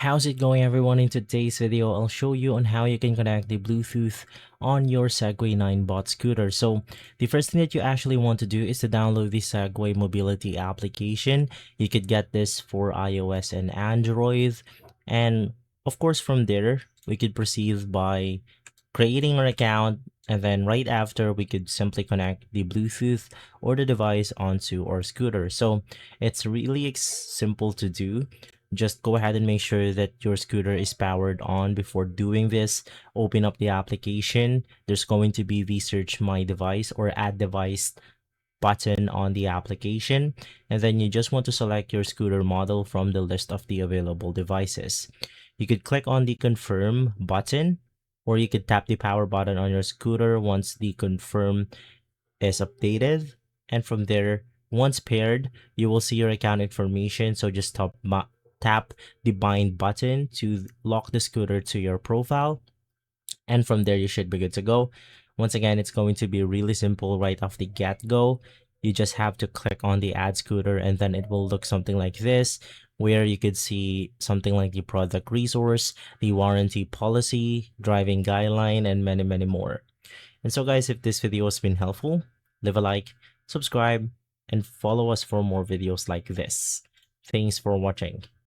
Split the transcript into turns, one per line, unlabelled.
How's it going, everyone? In today's video, I'll show you on how you can connect the Bluetooth on your Segway Ninebot scooter. So the first thing that you actually want to do is to download the Segway mobility application. You could get this for iOS and Android. And of course, from there, we could proceed by creating our account. And then right after, we could simply connect the Bluetooth or the device onto our scooter. So it's really simple to do. Just go ahead and make sure that your scooter is powered on before doing this. Open up the application. There's going to be the search my device or add device button on the application. And then you just want to select your scooter model from the list of the available devices. You could click on the confirm button, or you could tap the power button on your scooter once the confirm is updated. And from there, once paired, you will see your account information. So just tap the bind button to lock the scooter to your profile. And from there, you should be good to go. Once again, it's going to be really simple right off the get-go. You just have to click on the add scooter, and then it will look something like this, where you could see something like the product resource, the warranty policy, driving guideline, and many, many more. And so guys, if this video has been helpful, leave a like, subscribe, and follow us for more videos like this. Thanks for watching.